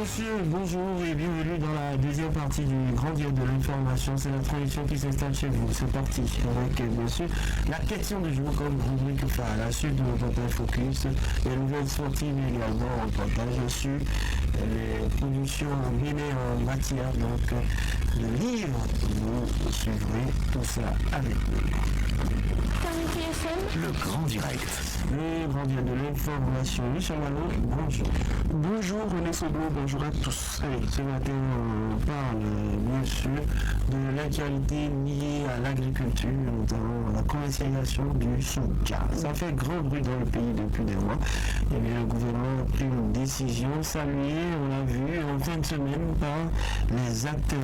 messieurs, bonjour et bienvenue dans la deuxième partie du Grand Dieu de l'information. C'est la transition qui s'installe chez vous. C'est parti avec bien sûr la question du jour comme rubrique à la suite de notre focus, les nouvelles sportives également en reportage sur les productions menées en matière de livres. Vous suivrez tout ça avec nous. Le Grand Direct. Le Grand Direct de l'information. Michel Malo, bonjour. Bonjour René Soblo, bonjour à tous. Allez, ce matin on parle bien sûr de l'actualité liée à l'agriculture, notamment la commercialisation du soja. Ça fait grand bruit dans le pays depuis des mois. Et bien, le gouvernement a pris une décision saluée, on l'a vu en fin de semaine par les acteurs.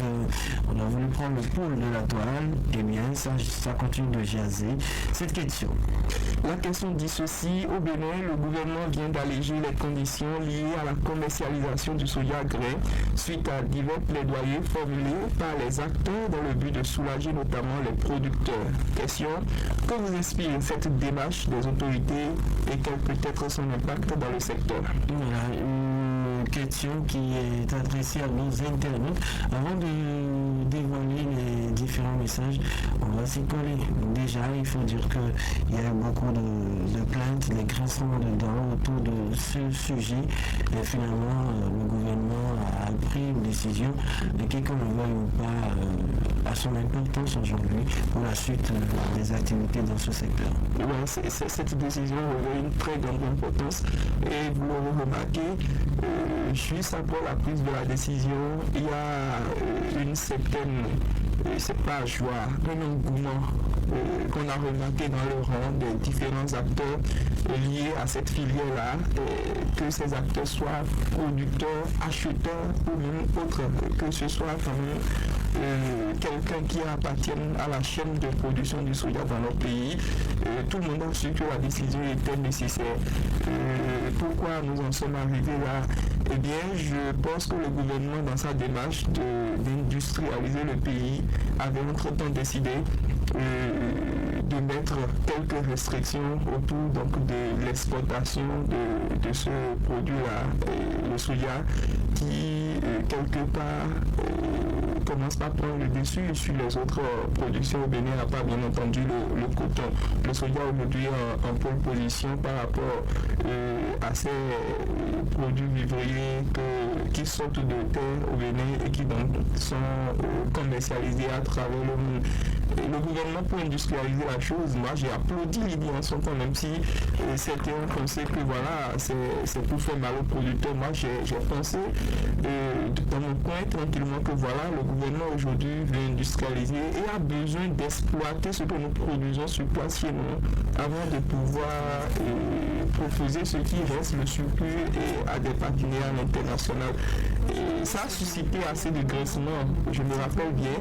On a voulu prendre le pouls de la toile. Et bien, ça continue de jaser. Cette question. La question dit ceci, au Bénin, le gouvernement vient d'alléger les conditions liées à la commercialisation du soja grain suite à divers plaidoyers formulés par les acteurs dans le but de soulager notamment les producteurs. Question, que vous inspire cette démarche des autorités et quel peut être son impact dans le secteur? Voilà, une question qui est adressée à nos internautes. Avant de dévoiler les différents messages, on va s'y coller. Déjà, il faut dire qu'il y a beaucoup de plaintes, les grincements dedans autour de ce sujet. Et finalement, le gouvernement a pris une décision qui, qu'on le veuille ou pas, a son importance aujourd'hui pour la suite des activités dans ce secteur. Ouais, cette décision avait une très grande importance et vous l'aurez remarqué, juste après la prise de la décision, il y a une certaine, c'est pas joie, un engouement qu'on a remarqué dans le rang des différents acteurs liés à cette filière-là, que ces acteurs soient producteurs, acheteurs ou même autres, que ce soit quand même quelqu'un qui appartient à la chaîne de production du soja dans notre pays. Tout le monde a su que la décision était nécessaire. Pourquoi nous en sommes arrivés là? Eh bien, je pense que le gouvernement, dans sa démarche d'industrialiser le pays, avait entre-temps décidé de mettre quelques restrictions autour donc, de l'exportation de ce produit-là, le soja, qui quelque part commence à prendre le dessus sur les autres productions au Bénin, à part bien entendu le coton. Le soja aujourd'hui en pole position par rapport à ces produits vivriers qui sortent de terre au Bénin et qui donc sont commercialisés à travers le monde. Et le gouvernement, pour industrialiser la chose, moi j'ai applaudi l'idée en son temps, même si certains ont pensé que voilà, c'est pour faire mal aux producteurs. Moi j'ai pensé dans mon coin tranquillement que voilà, le gouvernement aujourd'hui veut industrialiser et a besoin d'exploiter ce que nous produisons sur place chez nous avant de pouvoir proposer ce qui reste le surplus à des partenaires internationaux. Et ça a suscité assez de grincements, je me rappelle bien,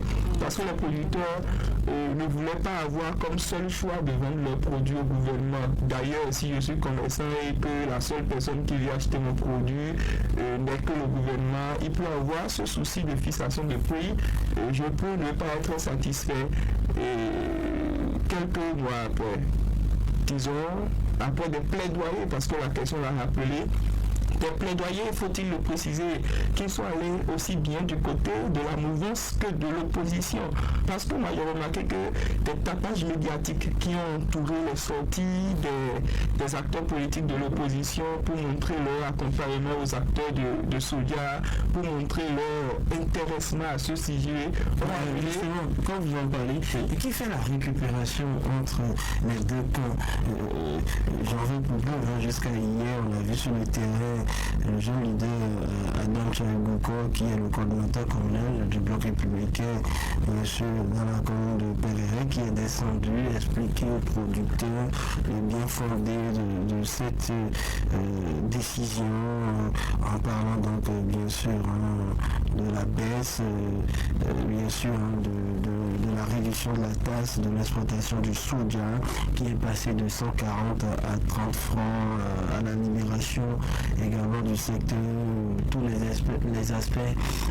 parce que les producteurs ne voulaient pas avoir comme seul choix de vendre leurs produits au gouvernement. D'ailleurs, si je suis commerçant et que la seule personne qui vient acheter mon produit n'est que le gouvernement, il peut avoir ce souci de fixation de prix. Je peux ne pas être satisfait. Quelques mois après, disons, après des plaidoyers, parce que la question l'a rappelé, des plaidoyers, faut-il le préciser, qu'ils soient allés aussi bien du côté de la mouvance que de l'opposition. Parce que moi j'ai remarqué que des tapages médiatiques qui ont entouré les sorties des acteurs politiques de l'opposition pour montrer leur accompagnement aux acteurs de soja, pour montrer leur intéressement à ce sujet. Justement, quand vous en parlez, qui fait la récupération entre les deux camps? J'en veux pour peu, jusqu'à hier, on a vu sur le terrain le jeune leader Adam Chagouko, qui est le coordinateur communal du bloc républicain dans la commune de Péreret, qui est descendu expliquer aux producteurs le bien fondé de cette décision, en parlant donc bien sûr de la baisse, bien sûr de la réduction de la taxe de l'exploitation du soja, qui est passé de 140 à 30 francs, à la libération également du secteur, tous les aspects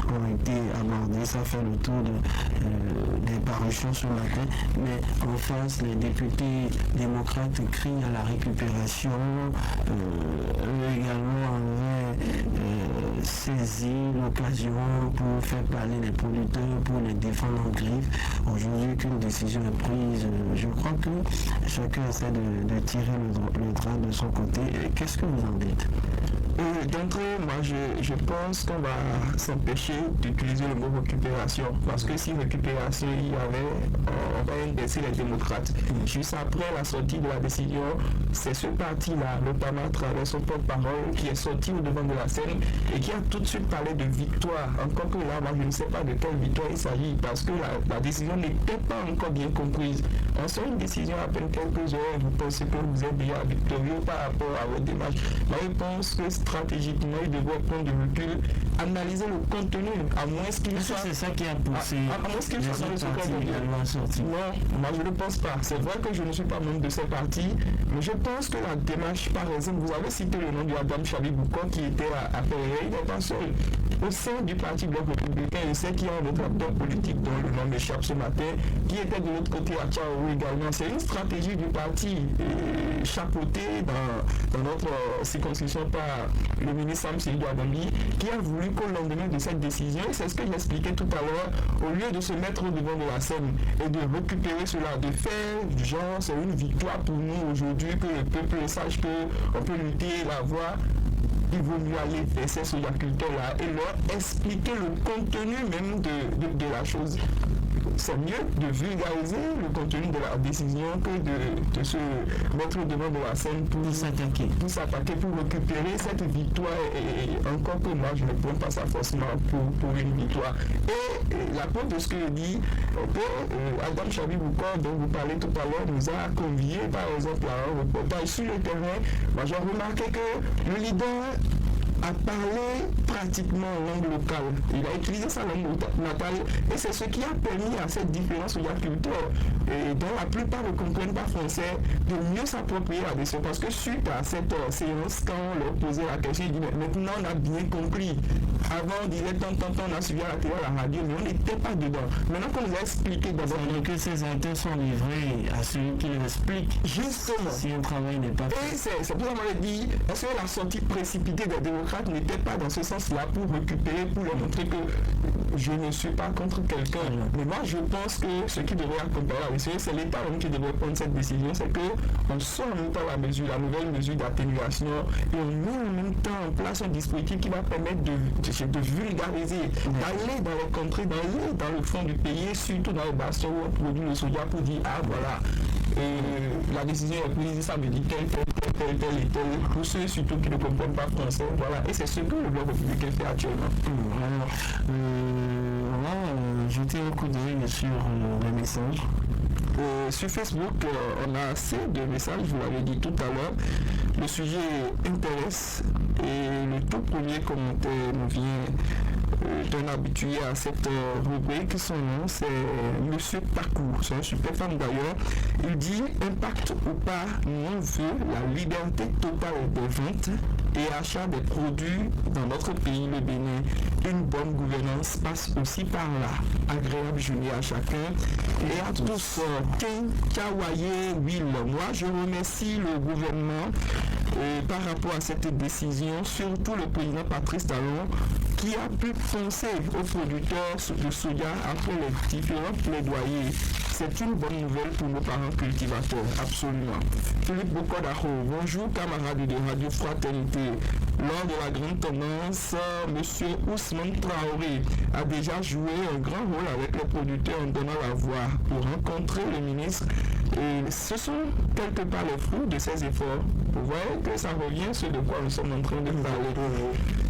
ont été abordés. Ça fait le tour des parutions sur la tête, mais en face, les députés démocrates crient à la récupération. Eux également avaient saisi l'occasion pour faire parler les producteurs, pour les défendre en griffe. Aujourd'hui qu'une décision est prise, je crois que chacun essaie de tirer le drap de son côté. Qu'est-ce que vous en dites? D'entrée, moi je pense qu'on va s'empêcher d'utiliser le mot récupération, parce que si récupération il y avait, on va indexer les démocrates. Juste après la sortie de la décision, c'est ce parti-là, notamment à travers son porte-parole, qui est sorti au devant de la scène et qui a tout de suite parlé de victoire. Encore que là, moi je ne sais pas de quelle victoire il s'agit, parce que la décision n'était pas encore bien comprise. On sort une décision à peine quelques heures, vous pensez que vous êtes déjà victorieux par rapport à votre démarche. Moi je pense que stratégiquement, il devrait prendre du recul, analyser le contenu, à moins qu'il soit... C'est ça qui a poussé à moins qu'il soit dans le secret de... Non, moi je ne pense pas. C'est vrai que je ne suis pas membre de ces partis, mais je pense que la démarche, par exemple, vous avez cité le nom de Adam Chabi-Boukor qui était à Péré, il n'est pas seul. Au sein du parti Bloc républicain, je sais qu'il y a un autre acteur politique dont le nom m'échappe ce matin, qui était de l'autre côté à Tchaourou également. C'est une stratégie du parti chapeautée dans notre circonscription par le ministre Sam Seydou Adambi, qui a voulu qu'au lendemain de cette décision, c'est ce que j'expliquais tout à l'heure, au lieu de se mettre au devant de la scène et de récupérer cela, de faire du genre, c'est une victoire pour nous aujourd'hui, que le peuple sache qu'on peut lutter, la voix. Il vaut mieux aller vers ces sojaculteurs-là et leur expliquer le contenu même de la chose. C'est mieux de vulgariser le contenu de la décision que de se mettre devant de la scène pour s'attaquer, pour récupérer cette victoire. Et encore que moi, je ne prends pas ça forcément pour une victoire. Et la preuve de ce que je dis, Adam Chabi-Boukor, dont vous parlez tout à l'heure, nous a conviés, par exemple, à un reportage sur le terrain. Moi, j'ai remarqué que le leader a parlé pratiquement en langue locale. Il a utilisé sa langue natale et c'est ce qui a permis à cette différence aux agriculteurs, dont la plupart ne comprennent pas français, de mieux s'approprier la décision. Parce que suite à cette séance, quand on leur posait la question, ils disaient maintenant on a bien compris. Avant on disait tant, on a suivi à la télé, à la radio, mais on n'était pas dedans. Maintenant qu'on nous a expliqué d'abord que ces acteurs sont livrés à celui qui leur explique. Justement. Si un travail n'est pas fait. Et c'est pour ça qu'on a dit, est-ce que la sortie précipitée des démocrates n'était pas dans ce sens-là pour récupérer, pour leur montrer que je ne suis pas contre quelqu'un. Mais moi, je pense que ce qui devrait accompagner la décision, c'est l'État même qui devrait prendre cette décision, c'est qu'on sort en même temps la nouvelle mesure d'atténuation et on met en même temps en place un dispositif qui va permettre de vulgariser, d'aller dans les contrées, d'aller dans le fond du pays, surtout dans les bastions où on produit le soja pour dire, ah voilà, la décision est prise, ça me dit tel, pour ceux surtout qui ne comprennent pas français, voilà, et c'est ce que le Bloc républicain fait actuellement. Alors, on va jeter un coup d'œil sur les messages. Sur Facebook, on a assez de messages, vous l'avez dit tout à l'heure. Le sujet intéresse et le tout premier commentaire nous vient d'un habitué à cette rubrique. Son nom, c'est Monsieur Takou. C'est un super fan d'ailleurs. Il dit impact ou pas, on veut la liberté totale des ventes et achats des produits dans notre pays, le Bénin. Une bonne gouvernance passe aussi par là. Agréable journée à chacun et à tous. Ken Kawaye Will. Moi, je remercie le gouvernement par rapport à cette décision, surtout le président Patrice Talon, qui a pu penser aux producteurs de soja après les différents plaidoyers. C'est une bonne nouvelle pour nos parents cultivateurs, absolument. Philippe Bokodaro, bonjour camarades de Radio Fraternité. Lors de la grande tendance, M. Ousmane Traoré a déjà joué un grand rôle avec les producteurs en donnant la voix pour rencontrer le ministre. Et ce sont quelque part les fruits de ces efforts. Vous voyez que ça revient sur de quoi nous sommes en train de parler.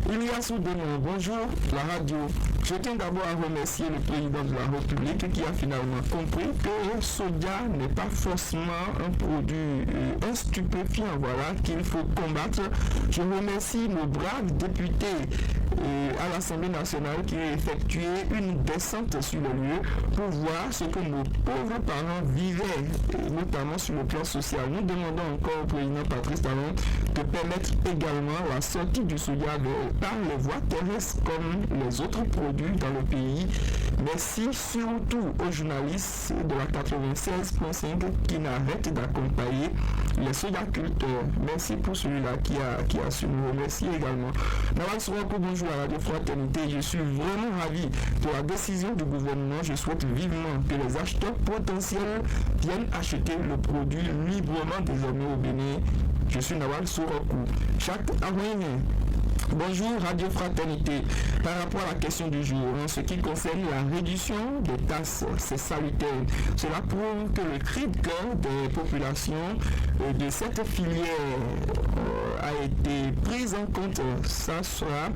Il y a soudainement, bonjour la radio. Je tiens d'abord à remercier le président de la République qui a finalement compris que le soja n'est pas forcément un produit, un stupéfiant, voilà, qu'il faut combattre. Je remercie nos braves députés à l'Assemblée nationale qui a effectué une descente sur le lieu pour voir ce que nos pauvres parents vivaient, notamment sur le plan social. Nous demandons encore au président Patrice Talon de permettre également la sortie du soja par les voies terrestres comme les autres produits dans le pays Merci surtout aux journalistes de la 96.5 qui n'arrêtent d'accompagner les sojaculteurs. Merci pour celui-là qui a su nous remercier également. Nawal Soroko, bonjour à Radio Fraternité. Je suis vraiment ravi de la décision du gouvernement. Je souhaite vivement que les acheteurs potentiels viennent acheter le produit librement désormais au Bénin. Je suis Nawal Soroko. Chaque Amoyen. Bonjour Radio Fraternité. Par rapport à la question du jour, en ce qui concerne la réduction des taxes, c'est salutaire. Cela prouve que le cri de cœur des populations de cette filière a été pris en compte. Ça sera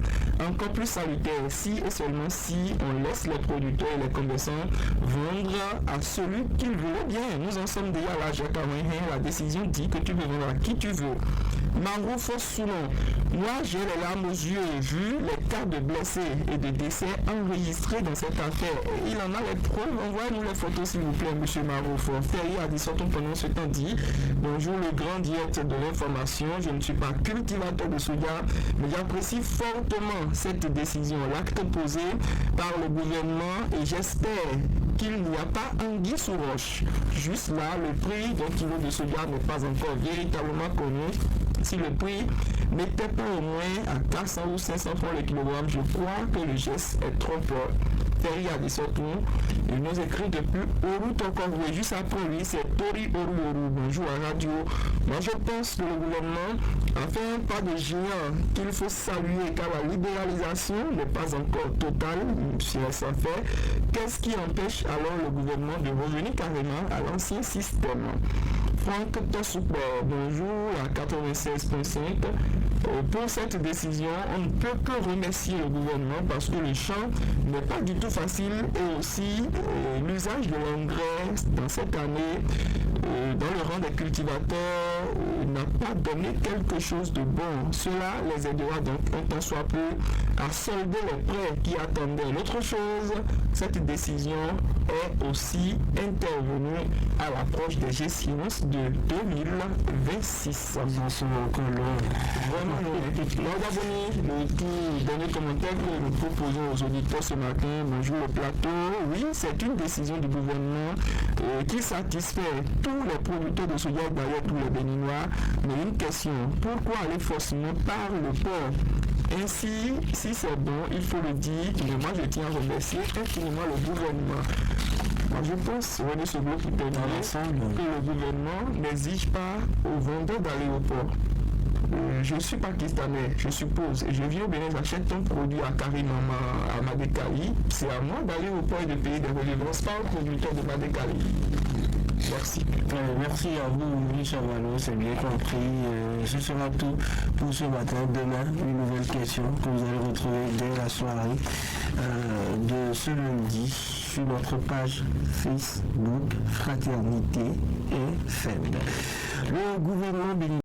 encore plus salutaire si et seulement si on laisse les producteurs et les commerçants vendre à celui qu'ils veulent bien. Nous en sommes déjà là, Jacques Amoyen. La décision dit que tu veux vendre à qui tu veux. Marou Fossoulon, moi j'ai les larmes aux yeux vu les cas de blessés et de décès enregistrés dans cette affaire. Il en a les preuves. Envoyez-nous les photos s'il vous plaît, monsieur Marou. Ferry a dit sortons pendant ce temps dit. Bonjour le grand diète de l'information. Je ne suis pas cultivateur de soja, mais j'apprécie fortement cette décision, l'acte posé par le gouvernement et j'espère qu'il n'y a pas anguille sous roche. Juste là, le prix d'un kilo de soja n'est pas encore véritablement connu. Si le prix n'était pas au moins à 400 ou 500 francs le kilogramme, je crois que le geste est trop fort. Ferry a dit surtout, il nous écrit depuis Oru Tokonvoué. Juste après lui, c'est Tori Oru. Bonjour à radio. Moi, je pense que le gouvernement a fait un pas de géant qu'il faut saluer car la libéralisation n'est pas encore totale, si elle s'en fait. Qu'est-ce qui empêche alors le gouvernement de revenir carrément à l'ancien système? Franck Tossouper, bonjour à 96.5. Pour cette décision, on ne peut que remercier le gouvernement parce que le champ n'est pas du tout facile et aussi l'usage de l'engrais dans cette année dans le rang des cultivateurs n'a pas donné quelque chose de bon. Cela les aidera donc un tant soit peu à solder les prêts qui attendaient. L'autre chose, cette décision est aussi intervenue à l'approche des échéances de 2026. Ils en sont encore loin. Vraiment, le tout dernier commentaire que nous proposons aux auditeurs ce matin. Bonjour le plateau. Oui, c'est une décision du gouvernement qui satisfait tous les producteurs de soja, d'ailleurs tous les Béninois. Mais une question, pourquoi aller forcément par le port? Ainsi, si c'est bon, il faut le dire. Mais moi, je tiens à remercier infiniment le gouvernement. Moi, je pense, René Seglo qui peut dire que le gouvernement n'exige pas aux vendeurs d'aller au port. Je suis pakistanais, je suppose, et je viens au Bénin, j'achète un produit à Karim à Madekali. C'est à moi d'aller au port et de payer des redevances, pas au producteur de Madekali. Merci. Merci à vous, Richard Malo, c'est bien compris. Ce sera tout pour ce matin. Demain, une nouvelle question que vous allez retrouver dès la soirée de ce lundi sur notre page Facebook Fraternité FM. Le gouvernement béninois